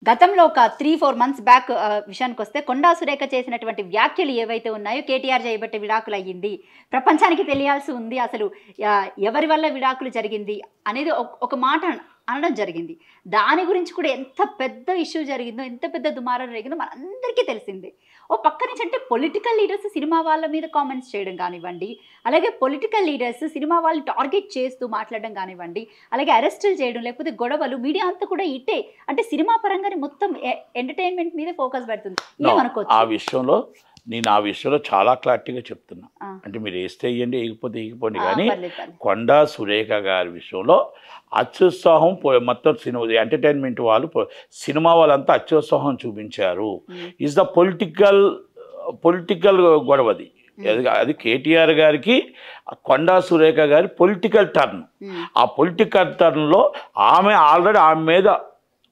గతంలో ఒక 3-4 months back విషయానికొస్తే కొండా సురేఖ చేసినటువంటి వ్యాఖ్యలు ఏవైతే ఉన్నాయో కేటీఆర్ చేయబట్టే విడాకులు అయ్యింది, ప్రపంచానికి తెలియాల్సి ఉంది అసలు ఎవరి వల్ల విడాకులు జరిగింది అనేది ఒక మాట అనడం జరిగింది. దాని గురించి కూడా ఎంత పెద్ద ఇష్యూ జరిగిందో, ఎంత పెద్ద దుమారం జరిగిందో మనందరికీ తెలిసిందే. ఓ పక్క నుంచి అంటే పొలిటికల్ లీడర్స్ సినిమా వాళ్ళ మీద కామెంట్స్ చేయడం కానివ్వండి, అలాగే పొలిటికల్ లీడర్స్ సినిమా వాళ్ళని టార్గెట్ చేస్తూ మాట్లాడడం కానివ్వండి, అలాగే అరెస్టులు చేయడం, లేకపోతే గొడవలు, మీడియా అంతా కూడా ఇట్టే అంటే సినిమా పరంగానే మొత్తం ఎంటర్టైన్మెంట్ మీద ఫోకస్ పెడుతుంది. ఏమనుకోవచ్చు ఆ విషయంలో చాలా క్లారిటీగా చెప్తున్నా. అంటే మీరు వేస్తే వేయండి, వేయకపోతే వేయకపోండి, కానీ కొండా సురేఖ గారి విషయంలో అత్యుత్సాహం మొత్తం సినిమా ఎంటర్టైన్మెంట్ వాళ్ళు సినిమా వాళ్ళంతా అత్యుత్సాహం చూపించారు. ఈజ్ ద పొలిటికల్ గొడవది. అది కేటీఆర్ గారికి కొండా సురేఖ గారి పొలిటికల్ టర్న్. ఆ పొలిటికల్ టర్న్లో ఆమె మీద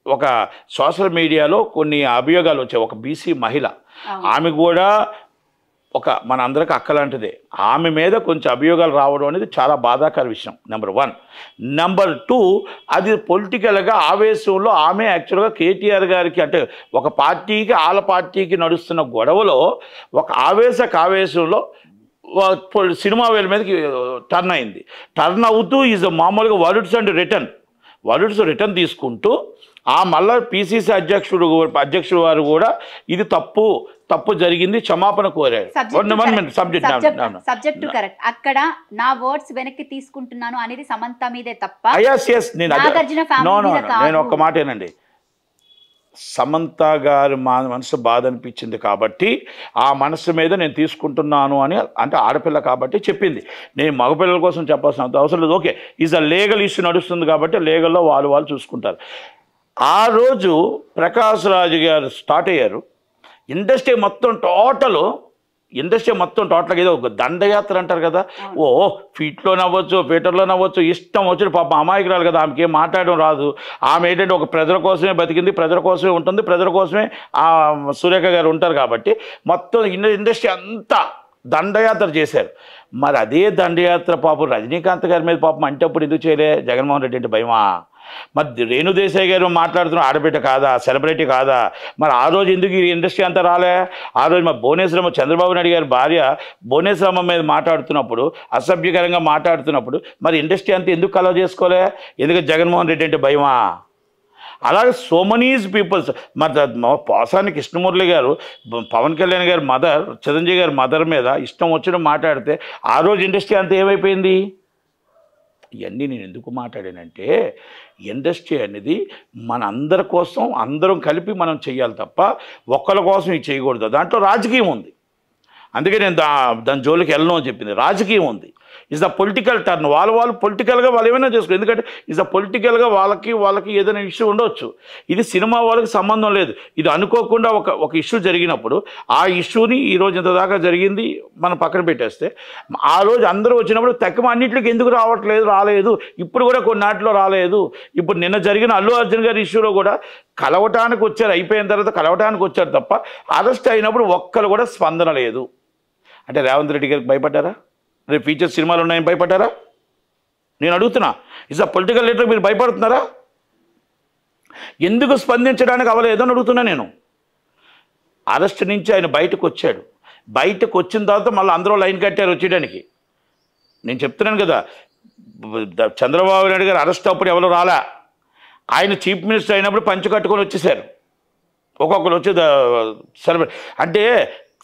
ఒక సోషల్ మీడియాలో కొన్ని అభియోగాలు వచ్చాయి. ఒక బీసీ మహిళ, ఆమె కూడా ఒక మన అందరికి అక్కలాంటిదే, ఆమె మీద కొంచెం అభియోగాలు రావడం అనేది చాలా బాధాకర విషయం. నెంబర్ 1. నెంబర్ 2, అది పొలిటికల్గా ఆవేశంలో ఆమె యాక్చువల్గా కేటీఆర్ గారికి అంటే ఒక పార్టీకి వాళ్ళ పార్టీకి నడుస్తున్న గొడవలో ఒక ఆవేశంలో సినిమా వేల మీదకి టర్న్ అయింది. టర్న్ అవుతూ ఈజ్ మామూలుగా వర్డ్స్ రిటర్న్ తీసుకుంటూ మళ్ళా పిసిసి అధ్యక్షుడు వారు కూడా ఇది తప్పు జరిగింది, క్షమాపణ కోరారు. Subject correct. అక్కడ నా వర్డ్స్ వెనక్కి తీసుకుంటున్నాను అనేది సమంత మీదే తప్ప నేను ఒక్క మాట ఏనండి, సమంత గారి మనసు బాధ అనిపించింది కాబట్టి ఆ మనసు మీద నేను తీసుకుంటున్నాను అని, అంటే ఆడపిల్ల కాబట్టి చెప్పింది. నేను మగపిల్లల కోసం చెప్పాల్సిన అవసరం లేదు. Okay, is a legal issue నడుస్తుంది కాబట్టి లీగల్లో వాళ్ళు చూసుకుంటారు. ఆ రోజు ప్రకాష్ రాజు గారు స్టార్ట్ అయ్యారు. ఇండస్ట్రీ మొత్తం టోటల్గా ఏదో ఒక దండయాత్ర అంటారు కదా, ఫీట్లో నవ్వచ్చు, పీటర్లో నవ్వచ్చు, ఇష్టం వచ్చి పాప అమాయకురాలు కదా, ఆమెకి ఏం మాట్లాడడం రాదు. ఆమె ఏంటంటే ఒక ప్రజల కోసమే బతికింది, ప్రజల కోసమే ఉంటుంది, ప్రజల కోసమే సురేఖ గారు ఉంటారు కాబట్టి మొత్తం ఇండస్ట్రీ అంతా దండయాత్ర చేశారు. మరి అదే దండయాత్ర పాపం రజనీకాంత్ గారి మీద పాపం అంటే అప్పుడు ఎందుకు చేయలే? జగన్మోహన్ రెడ్డి అంటే భయమా? మరి రేణు దేశాయ్ గారు మాట్లాడుతున్న ఆడబిడ్డ కాదా, సెలబ్రిటీ కాదా? మరి ఆ రోజు ఎందుకు ఈ ఇండస్ట్రీ అంతా రాలే? ఆ రోజు మా భువనేశ్వరమ్మ, చంద్రబాబు నాయుడు గారి భార్య భువనేశ్వరమ్మ మీద మాట్లాడుతున్నప్పుడు, అసభ్యకరంగా మాట్లాడుతున్నప్పుడు మరి ఇండస్ట్రీ అంతా ఎందుకు కలవ చేసుకోలే? ఎందుకంటే జగన్మోహన్ రెడ్డి అంటే భయమా? అలాగే సో మెనీస్ పీపుల్స్. మరి పోసాని కృష్ణమురళి గారు పవన్ కళ్యాణ్ గారి మదర్, చిరంజీవి గారి మదర్ మీద ఇష్టం వచ్చిన మాట్లాడితే ఆ రోజు ఇండస్ట్రీ అంతా ఏమైపోయింది? ఇవన్నీ నేను ఎందుకు మాట్లాడానంటే, ఇండస్ట్రీ అనేది మన అందరి కోసం అందరం కలిపి మనం చేయాలి తప్ప ఒక్కరి కోసం ఇది చేయకూడదు. దాంట్లో రాజకీయం ఉంది, అందుకే నేను దాని జోలికి వెళ్ళను అని చెప్పింది. రాజకీయం ఉంది, ఇస్ ద పొలిటికల్ టర్న్. వాళ్ళు పొలిటికల్గా వాళ్ళు ఏమైనా చేసుకో, ఎందుకంటే ఇస్ ద పొలిటికల్గా వాళ్ళకి ఏదైనా ఇష్యూ ఉండవచ్చు. ఇది సినిమా వాళ్ళకి సంబంధం లేదు. ఇది అనుకోకుండా ఒక ఇష్యూ జరిగినప్పుడు ఆ ఇష్యూని ఈరోజు ఇంత దాకా జరిగింది మనం పక్కన పెట్టేస్తే, ఆ రోజు అందరూ వచ్చినప్పుడు తక్కువ అన్నింటికి ఎందుకు రాలేదు, ఇప్పుడు కూడా కొన్నాటిలో రాలేదు. ఇప్పుడు నిన్న జరిగిన అల్లు అర్జున్ గారి ఇష్యూలో కూడా కలవటానికి వచ్చారు, అయిపోయిన తర్వాత కలవటానికి వచ్చారు తప్ప అరెస్ట్ అయినప్పుడు ఒక్కరు కూడా స్పందన లేదు. అంటే రేవంత్ రెడ్డి గారికి భయపడ్డారా? రేపు ఫీచర్ సినిమాలు ఉన్నాయని భయపడ్డారా? నేను అడుగుతున్నా, ఇస్ అ పొలిటికల్ లీడర్ మీరు భయపడుతున్నారా? ఎందుకు స్పందించడానికి అవ్వలేదు అని అడుగుతున్నా నేను. అరెస్ట్ నుంచి ఆయన బయటకు వచ్చాడు, బయటకు వచ్చిన తర్వాత మళ్ళీ అందరూ లైన్ కట్టారు వచ్చేయడానికి. నేను చెప్తున్నాను కదా, చంద్రబాబు నాయుడు గారు అరెస్ట్ అప్పుడు ఎవరు రాలా, ఆయన చీఫ్ మినిస్టర్ అయినప్పుడు పంచు కట్టుకొని వచ్చేసారు. ఒక్కొక్కరు వచ్చి సెలబ్రేట్ అంటే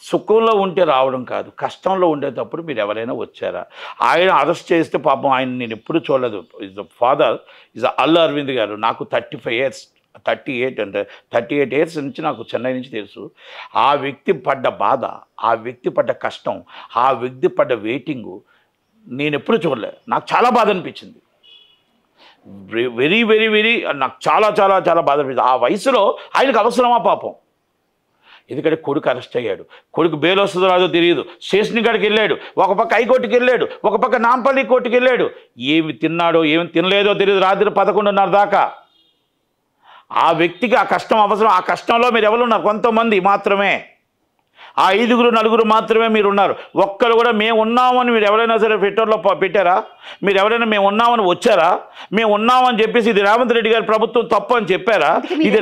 సుఖంలో ఉంటే రావడం కాదు, కష్టంలో ఉండేటప్పుడు మీరు ఎవరైనా వచ్చారా? ఆయన అరెస్ట్ చేస్తే పాపం ఆయన నేను ఎప్పుడు చూడలేదు. Is the father is Allu Aravind గారు. నాకు 38 ఇయర్స్ నుంచి నాకు చెన్నై నుంచి తెలుసు. ఆ వ్యక్తి పడ్డ బాధ, ఆ వ్యక్తి పడ్డ కష్టం, ఆ వ్యక్తి పడ్డ వెయిటింగు నేను ఎప్పుడు చూడలేదు. నాకు చాలా బాధ అనిపించింది, వెరీ వెరీ వెరీ నాకు చాలా చాలా చాలా బాధ అనిపించింది. ఆ వయసులో ఆయనకు అవసరమా పాపం? ఎందుకంటే కొడుకు అరెస్ట్ అయ్యాడు, కొడుకు బెయిల్ వస్తుందో రాదో తెలియదు, స్టేషన్ కాడికి వెళ్ళాడు, ఒక పక్క హైకోర్టుకి వెళ్ళాడు, ఒక పక్క నాంపల్లి కోర్టుకి వెళ్ళాడు. ఏమి తిన్నాడో ఏమి తినలేదో తెలియదు, రాత్రి 11:30 దాకా. ఆ వ్యక్తికి ఆ కష్టం అవసరం. ఆ కష్టంలో మీరు ఎవరున్నారు? కొంతమంది మాత్రమే. ఆ 5 4 మాత్రమే మీరు ఉన్నారు. ఒక్కరు కూడా మేము ఉన్నామని మీరు ఎవరైనా సరే ట్విట్టర్లో పెట్టారా? మీరు ఎవరైనా మేము ఉన్నామని వచ్చారా? మేము ఉన్నామని చెప్పేసి ఇది రేవంత్ రెడ్డి గారి ప్రభుత్వం తప్పు అని చెప్పారా? ఇది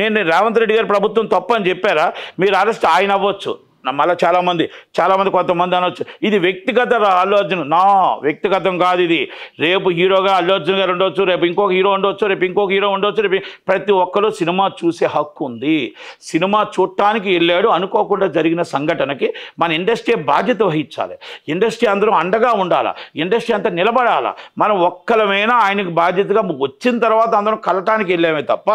నేను రేవంత్ రెడ్డి గారి ప్రభుత్వం తప్పు అని చెప్పారా? మీరు అరెస్ట్ ఆయన అవ్వచ్చు, మళ్ళీ చాలామంది కొంతమంది అనొచ్చు ఇది వ్యక్తిగత అల్లు అర్జున్. నా వ్యక్తిగతం కాదు ఇది. రేపు హీరోగా అల్లు అర్జున్ గారు ఉండొచ్చు, రేపు ఇంకొక హీరో ఉండొచ్చు, రేపు ఇంకొక హీరో ఉండొచ్చు. రేపు ప్రతి ఒక్కరూ సినిమా చూసే హక్కు ఉంది. సినిమా చూడటానికి వెళ్ళాడు, అనుకోకుండా జరిగిన సంఘటనకి మన ఇండస్ట్రీ బాధ్యత వహించాలి. ఇండస్ట్రీ అందరూ అండగా ఉండాలా, ఇండస్ట్రీ అంతా నిలబడాలా. మనం ఒక్కలమైనా ఆయనకు బాధ్యతగా వచ్చిన తర్వాత అందరం కలటానికి వెళ్ళామే తప్ప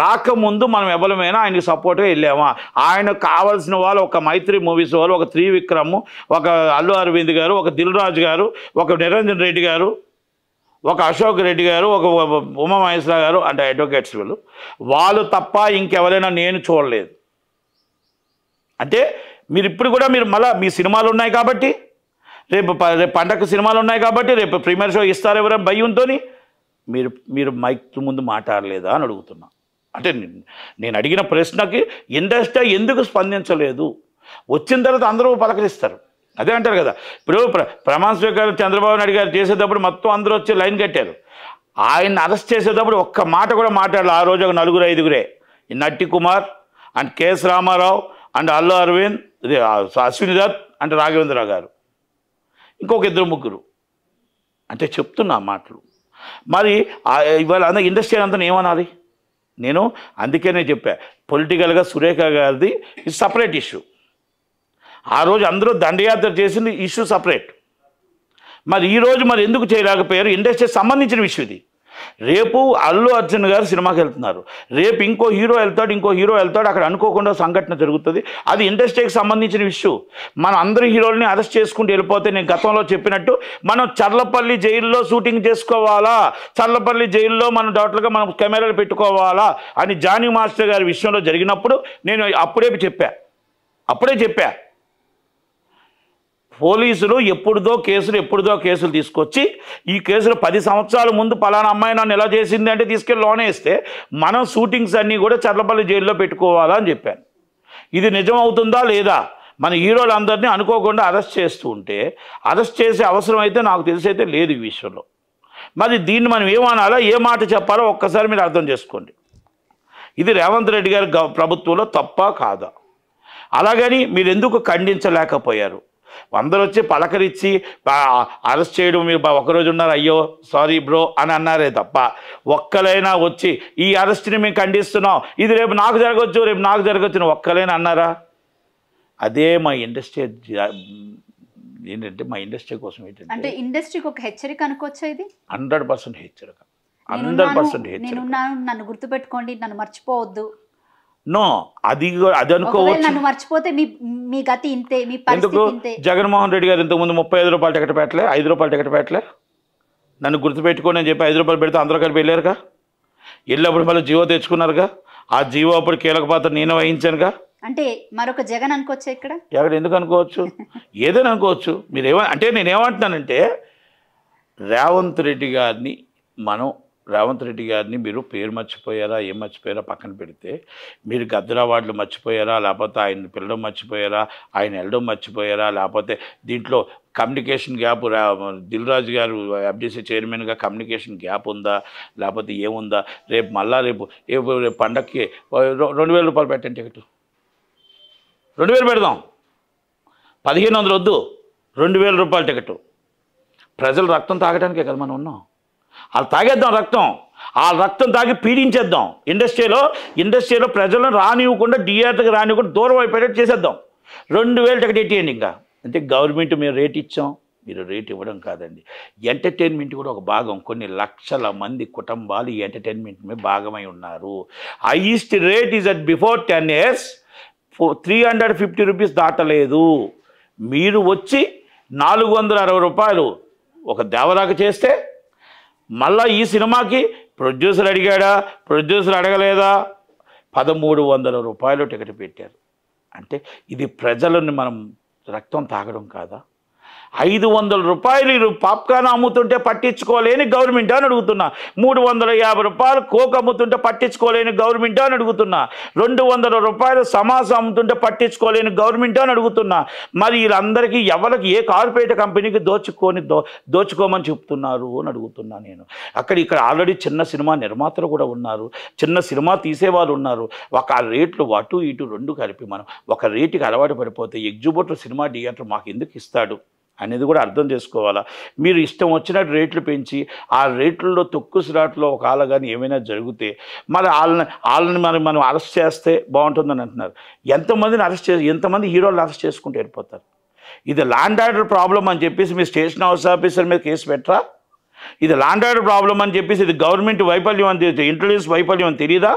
రాకముందు మనం ఎవరమైనా ఆయనకు సపోర్ట్గా వెళ్ళామా? ఆయనకు కావాల్సిన వాళ్ళు ఒక మైత్రి మూవీస్ వాళ్ళు, ఒక త్రివిక్రమ్, ఒక అల్లు అరవింద్ గారు, ఒక దిల్ రాజు గారు, ఒక నిరంజన్ రెడ్డి గారు, ఒక అశోక్ రెడ్డి గారు, ఒక ఉమామహేశ్వర గారు అంటే అడ్వకేట్స్ వాళ్ళు తప్ప ఇంకెవరైనా నేను చూడలేదు. అంటే మీరు ఇప్పుడు కూడా మీరు మళ్ళీ మీ సినిమాలు ఉన్నాయి కాబట్టి రేపు పండగ సినిమాలు ఉన్నాయి కాబట్టి రేపు ప్రీమియర్ షో ఇస్తారు ఎవరైనా భయంతో మీరు మైక్ ముందు మాట్లాడలేదా అని అడుగుతున్నా. అంటే నేను అడిగిన ప్రశ్నకి ఇండస్ట్రీ ఎందుకు స్పందించలేదు? వచ్చిన తర్వాత అందరూ పలకరిస్తారు. అదే అంటారు కదా, ఇప్పుడు ప్రమాణ స్వీకారం చంద్రబాబు నాయుడు గారు చేసేటప్పుడు మొత్తం అందరూ వచ్చి లైన్ కట్టారు. ఆయన్ని అరెస్ట్ చేసేటప్పుడు ఒక్క మాట కూడా మాట్లాడాలి. ఆ రోజు ఒక 4 5 ఈ నట్టి కుమార్ అండ్ కెఎస్ రామారావు అండ్ అల్లు అరవింద్, అశ్విని దత్ అంటే రాఘవేంద్రరావు గారు, ఇంకొక 2 3 అంటే చెప్తున్నా మాటలు. మరి ఇవాళ అందరూ ఇండస్ట్రీ అంతా ఏమనాలి? నేను అందుకనే చెప్పా, పొలిటికల్గా సురేఖ గారిది ఇది సపరేట్ ఇష్యూ. ఆ రోజు అందరూ దండయాత్ర చేసింది ఇష్యూ సపరేట్. మరి ఈరోజు మరి ఎందుకు చేయలేకపోయారు? ఇండస్ట్రీకి సంబంధించిన విషయం ఇది. రేపు అల్లు అర్జున్ గారు సినిమాకి వెళ్తున్నారు, రేపు ఇంకో హీరో వెళ్తాడు, అక్కడ అనుకోకుండా సంఘటన జరుగుతుంది. అది ఇండస్ట్రీకి సంబంధించిన విషయం. మనం అందరి హీరోల్ని అరెస్ట్ చేసుకుంటూ వెళ్ళిపోతే నేను గతంలో చెప్పినట్టు మనం చర్లపల్లి జైల్లో షూటింగ్ చేసుకోవాలా, చర్లపల్లి జైల్లో మనం డాక్టర్గా మనం కెమెరాలు పెట్టుకోవాలా అని జానీ మాస్టర్ గారి విషయంలో జరిగినప్పుడు నేను అప్పుడే చెప్పా పోలీసులు ఎప్పుడుదో కేసులు తీసుకొచ్చి ఈ కేసులు 10 సంవత్సరాల ముందు పలానా అమ్మాయి నన్ను ఎలా చేసింది అంటే తీసుకెళ్ళి లోనే ఇస్తే మనం షూటింగ్స్ అన్నీ కూడా చర్లపల్లి జైల్లో పెట్టుకోవాలా అని చెప్పాను. ఇది నిజం అవుతుందా లేదా? మన హీరోలందరినీ అనుకోకుండా అరెస్ట్ చేస్తూ ఉంటే అరెస్ట్ చేసే అవసరం అయితే నాకు తెలిసి అయితే లేదు ఈ విషయంలో. మరి దీన్ని మనం ఏమనాలా, ఏ మాట చెప్పాలో ఒక్కసారి మీరు అర్థం చేసుకోండి. ఇది రేవంత్ రెడ్డి గారి ప్రభుత్వంలో తప్పా కాదా? అలాగని మీరు ఎందుకు ఖండించలేకపోయారు? అందరూ వచ్చి పలకరించి అరెస్ట్ చేయడం మీరు ఒకరోజు ఉన్నారు, అయ్యో సారీ బ్రో అని అన్నారే తప్ప ఒక్కలైనా వచ్చి ఈ అరెస్ట్ని మేము ఖండిస్తున్నాం, ఇది రేపు నాకు జరగచ్చు అని ఒక్కలైనా అన్నారా? అదే మా ఇండస్ట్రీ ఏంటంటే మా ఇండస్ట్రీ కోసం ఏంటంటే ఇండస్ట్రీకి ఒక హెచ్చరిక అనుకోవచ్చా? ఇది 100% హెచ్చరిక, 100% హెచ్చరిక. నన్ను గుర్తుపెట్టుకోండి, నన్ను మర్చిపోవద్దు. నో, అది అనుకోవచ్చు. నన్ను మర్చిపోతే మీ గతి ఇంతే, మీ పరిస్థితి ఇంతే. జగన్మోహన్ రెడ్డి గారు ఇంతకుముందు 35 రూపాయల టికెట్ పెట్టలే, 5 రూపాయల టికెట్ పెట్టలే. నన్ను గుర్తుపెట్టుకోండి అని చెప్పి 5 రూపాయలు పెడితే అందరూ కలిపి వెళ్ళారుగా. వెళ్ళినప్పుడు మళ్ళీ జీవో తెచ్చుకున్నారుగా. ఆ జీవో అప్పుడు కీలక పాత్ర నేను వహించానుగా. అంటే మరొక జగన్ అనుకోవచ్చు ఇక్కడ. ఎందుకు అనుకోవచ్చు? ఏదైనా అనుకోవచ్చు. అంటే నేనేమంటున్నానంటే రేవంత్ రెడ్డి గారిని మీరు పేరు మర్చిపోయారా, ఏం మర్చిపోయారా పక్కన పెడితే, మీరు గద్దర్ అవార్డులు మర్చిపోయారా, లేకపోతే ఆయన పిలవడం మర్చిపోయారా, ఆయన వెళ్ళడం మర్చిపోయారా, లేకపోతే దీంట్లో కమ్యూనికేషన్ గ్యాప్, దిల్ రాజు గారు ఎఫ్డీసీ చైర్మన్గా కమ్యూనికేషన్ గ్యాప్ ఉందా, లేకపోతే ఏముందా? రేపు పండక్కి 2000 రూపాయలు పెట్టండి టికెట్, 2000 పెడదాం, 1500 వద్దు, 2000 రూపాయల టికెట్. ప్రజలు రక్తం తాగడానికే కదా మనం ఉన్నాం. వాళ్ళు తాగేద్దాం రక్తం, ఆ రక్తం తాగి పీడించేద్దాం. ఇండస్ట్రీలో ప్రజలను రానివ్వకుండా, థియేటర్కి రానివ్వకుండా దూరం అయిపోయేటట్టు చేసేద్దాం. 2000 టికెట్ ఎట్టేయండి. ఇంకా అంటే గవర్నమెంట్ మేము రేట్ ఇచ్చాం, మీరు రేట్ ఇవ్వడం కాదండి. ఎంటర్టైన్మెంట్ కూడా ఒక భాగం. కొన్ని లక్షల మంది కుటుంబాలు ఈ ఎంటర్టైన్మెంట్ మీద భాగమై ఉన్నారు. Highest rate is at before 10 years 350 rupees దాటలేదు. మీరు వచ్చి 460 రూపాయలు ఒక దేవరాకు చేస్తే మళ్ళీ ఈ సినిమాకి ప్రొడ్యూసర్ అడిగాడా, ప్రొడ్యూసర్ అడగలేదా, 1300 రూపాయలు టికెట్ పెట్టారు. అంటే ఇది ప్రజలను మనం రక్తం తాగడం కాదా? 500 రూపాయలు పాప్కార్న్ అమ్ముతుంటే పట్టించుకోలేని గవర్నమెంట్ అని అడుగుతున్నా. 350 రూపాయలు కోక్ అమ్ముతుంటే పట్టించుకోలేని గవర్నమెంట్ అని అడుగుతున్నా. 200 రూపాయలు సమాసం అమ్ముతుంటే పట్టించుకోలేని గవర్నమెంట్ అని అడుగుతున్నా. మరి వీళ్ళందరికీ ఎవరికి ఏ కార్పొరేట్ కంపెనీకి దోచుకోమని చెప్తున్నారు అని అడుగుతున్నా నేను. ఇక్కడ ఆల్రెడీ చిన్న సినిమా నిర్మాతలు కూడా ఉన్నారు, చిన్న సినిమా తీసేవాళ్ళు ఉన్నారు. ఒక రేట్లు అటు ఇటు రెండు కలిపి మనం ఒక రేటుకి అలవాటు పడిపోతే ఎగ్జిబిటర్ సినిమా థియేటర్ మాకు ఎందుకు ఇస్తాడు అనేది కూడా అర్థం చేసుకోవాలా. మీరు ఇష్టం వచ్చినట్టు రేట్లు పెంచి ఆ రేట్లలో తొక్కుసులాట్లో ఒకవేళ కానీ ఏమైనా జరిగితే మరి వాళ్ళని మనం అరెస్ట్ చేస్తే బాగుంటుందని అంటున్నారు. ఎంతమంది హీరోలు అరెస్ట్ చేసుకుంటూ వెళ్ళిపోతారు. ఇది ల్యాండ్ ఆర్డర్ ప్రాబ్లం అని చెప్పేసి మీ స్టేషన్ హౌస్ ఆఫీసర్ మీద కేసు పెట్టరా? ఇది ల్యాండ్ ఆర్డర్ ప్రాబ్లం అని చెప్పేసి ఇది గవర్నమెంట్ వైఫల్యం అని ఇంటెలిజెన్స్ వైఫల్యం అని తెలియదా?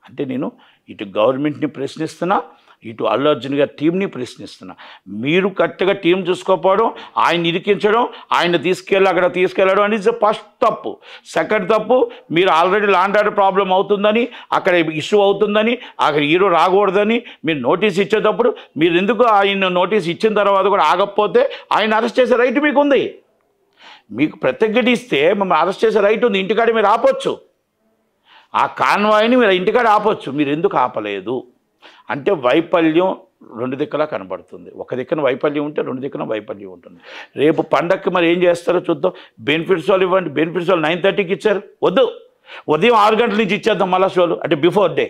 అంటే నేను ఇటు గవర్నమెంట్ని ప్రశ్నిస్తున్నా, ఇటు అల్లు అర్జున్ గారి టీంని ప్రశ్నిస్తున్నా. మీరు కరెక్ట్గా టీం చూసుకోకపోవడం, ఆయన ఇరికించడం, ఆయన తీసుకెళ్ళడం అనేది ఫస్ట్ తప్పు. సెకండ్ తప్పు, మీరు ఆల్రెడీ ల్యాండ్ ఆర్డర్ ప్రాబ్లం అవుతుందని, అక్కడ ఇష్యూ అవుతుందని, అక్కడ హీరో రాకూడదని మీరు నోటీస్ ఇచ్చేటప్పుడు మీరు ఎందుకు ఆయన నోటీస్ ఇచ్చిన తర్వాత కూడా ఆగకపోతే ఆయన అరెస్ట్ చేసే రైట్ మీకు ఉంది. మీకు ప్రత్యేకత ఇస్తే మమ్మల్ని అరెస్ట్ చేసే రైట్ ఉంది. ఇంటికాడ మీరు ఆపొచ్చు, ఆ కాన్వాయ్ని మీరు ఇంటికాడ ఆపొచ్చు. మీరు ఎందుకు ఆపలేదు అంటే వైఫల్యం రెండు దిక్కులా కనబడుతుంది. ఒక దిక్కున వైఫల్యం ఉంటే రెండు దిక్కున వైఫల్యం ఉంటుంది. రేపు పండగకి మరి ఏం చేస్తారో చూద్దాం. బెనిఫిట్స్ వాళ్ళు ఇవ్వండి. బెనిఫిట్స్ వాళ్ళు 9:30కి ఇచ్చారు, వద్దు ఉదయం 6 గంటల నుంచి ఇచ్చేద్దాం మళ్ళా షోలు. అంటే బిఫోర్ డే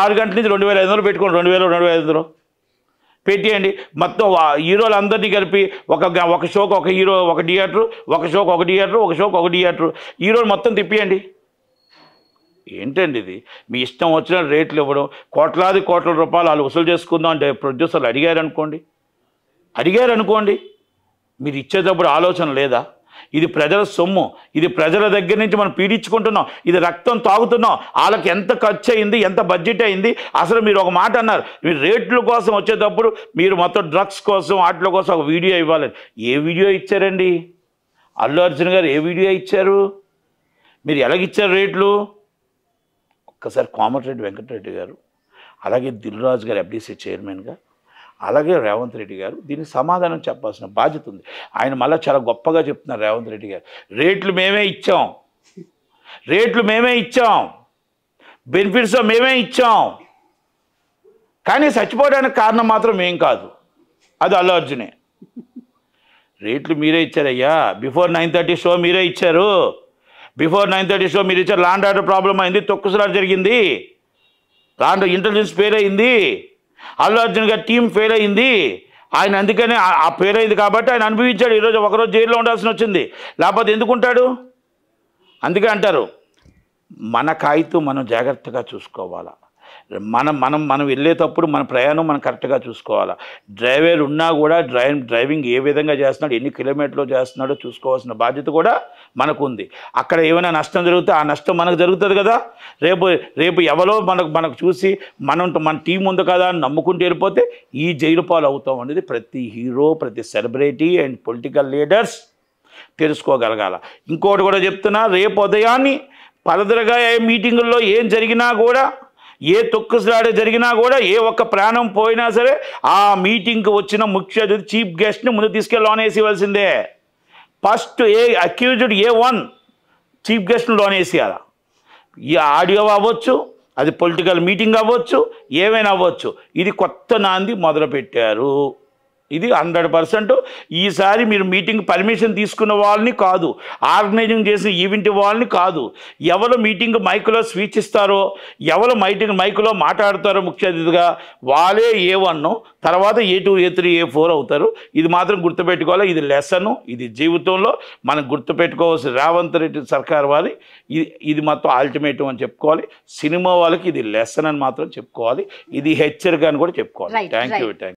6 గంటల నుంచి 2500 పెట్టుకోండి, 2500 పెట్టేయండి. మొత్తం హీరోలు అందరినీ కలిపి ఒక షోకి ఒక హీరో ఒక థియేటరు, ఒక షోకి ఒక థియేటరు, ఒక షోకి ఒక థియేటరు, హీరోలు మొత్తం తిప్పియండి. ఏంటండి ఇది? మీ ఇష్టం వచ్చిన రేట్లు ఇవ్వడం, కోట్ల రూపాయలు వాళ్ళు వసూలు చేసుకుందాం అంటే ప్రొడ్యూసర్లు అడిగారనుకోండి, మీరు ఇచ్చేటప్పుడు ఆలోచన లేదా? ఇది ప్రజల సొమ్ము, ఇది ప్రజల దగ్గర నుంచి మనం పీడించుకుంటున్నాం, ఇది రక్తం తాగుతున్నాం. వాళ్ళకి ఎంత ఖర్చు అయింది, ఎంత బడ్జెట్ అయింది. అసలు మీరు ఒక మాట అన్నారు, మీరు రేట్ల కోసం వచ్చేటప్పుడు మీరు మొత్తం డ్రగ్స్ కోసం వాటి కోసం ఒక వీడియో ఇవ్వాలి. ఏ వీడియో ఇచ్చారండి? అల్లు అర్జున్ గారు ఏ వీడియో ఇచ్చారు? మీరు ఎలాగిచ్చారు రేట్లు? ఒక్కసారి కోమటిరెడ్డి వెంకటరెడ్డి గారు, అలాగే దిల్ రాజు గారు ఎఫ్డీసీ చైర్మన్గా, అలాగే రేవంత్ రెడ్డి గారు దీనికి సమాధానం చెప్పాల్సిన బాధ్యత ఉంది. ఆయన మళ్ళీ చాలా గొప్పగా చెప్తున్నారు రేవంత్ రెడ్డి గారు, రేట్లు మేమే ఇచ్చాం, బెనిఫిట్స్ మేమే ఇచ్చాం, కానీ చచ్చిపోవడానికి కారణం మాత్రం మేం కాదు, అది అల్లు అర్జునే. రేట్లు మీరే ఇచ్చారయ్యా. బిఫోర్ 9:30 షో మీరే ఇచ్చారు. బిఫోర్ 9:30 షో మీరు ఇచ్చారు. ల్యాండ్ ఆర్డర్ ప్రాబ్లం అయింది, తొక్కుసలాట జరిగింది, ఇంటెలిజెన్స్ ఫెయిల్ అయింది, అల్లు అర్జున్ గారి టీం ఫెయిల్ అయింది. ఆయన అందుకనే ఆ ఫెయిల్ అయింది కాబట్టి ఆయన అనుభవించాడు. ఈరోజు ఒకరోజు జైల్లో ఉండాల్సి వచ్చింది, లేకపోతే ఎందుకుంటాడు? అందుకే అంటారు మన కాగితం మనం జాగ్రత్తగా చూసుకోవాలా. మనం వెళ్ళేటప్పుడు మన ప్రయాణం మనం కరెక్ట్గా చూసుకోవాలా. డ్రైవర్ ఉన్నా కూడా డ్రైవింగ్ ఏ విధంగా చేస్తున్నాడు, ఎన్ని కిలోమీటర్లు చేస్తున్నాడో చూసుకోవాల్సిన బాధ్యత కూడా మనకు ఉంది. అక్కడ ఏమైనా నష్టం జరిగితే ఆ నష్టం మనకు జరుగుతుంది కదా. రేపు ఎవరో మనకు చూసి మన టీం ఉంది కదా అని నమ్ముకుంటూ వెళ్ళిపోతే ఈ జైలు పాలు అవుతాం అనేది ప్రతి హీరో, ప్రతి సెలబ్రిటీ అండ్ పొలిటికల్ లీడర్స్ తెలుసుకోగలగాల. ఇంకోటి కూడా చెప్తున్నా, రేపు ఉదయాన్ని పరదరగా ఏ మీటింగుల్లో ఏం జరిగినా కూడా, ఏ తొక్కుసలాట జరిగినా కూడా, ఏ ఒక్క ప్రాణం పోయినా సరే ఆ మీటింగ్కి వచ్చిన ముఖ్య అతిథి చీఫ్ గెస్ట్ని ముందు తీసుకెళ్ళి లోన్ వేసివ్వాల్సిందే. ఫస్ట్ అక్యూజ్డ్ A1 చీఫ్ గెస్ట్ని లోన్ వేసేయాల. ఈ ఆడియో అవ్వచ్చు, అది పొలిటికల్ మీటింగ్ అవ్వచ్చు, ఏమైనా అవ్వచ్చు. ఇది కొత్త నాంది మొదలుపెట్టారు. ఇది 100%. ఈసారి మీరు మీటింగ్ పర్మిషన్ తీసుకున్న వాళ్ళని కాదు, ఆర్గనైజింగ్ చేసిన ఈవెంట్ వాళ్ళని కాదు, ఎవరు మీటింగ్ మైకులో స్పీచ్ ఇస్తారో, ఎవరు మైకులో మాట్లాడతారో ముఖ్య అతిథిగా వాళ్ళే A1, తర్వాత A2, A3, A4 అవుతారు. ఇది మాత్రం గుర్తుపెట్టుకోవాలి. ఇది లెసను, ఇది జీవితంలో మనం గుర్తుపెట్టుకోవాల్సిన రేవంత్ రెడ్డి సర్కార్ వారి ఇది మొత్తం అల్టిమేటం అని చెప్పుకోవాలి. సినిమా వాళ్ళకి ఇది లెసన్ అని మాత్రం చెప్పుకోవాలి. ఇది హెచ్చరిక అని కూడా చెప్పుకోవాలి. Thank you.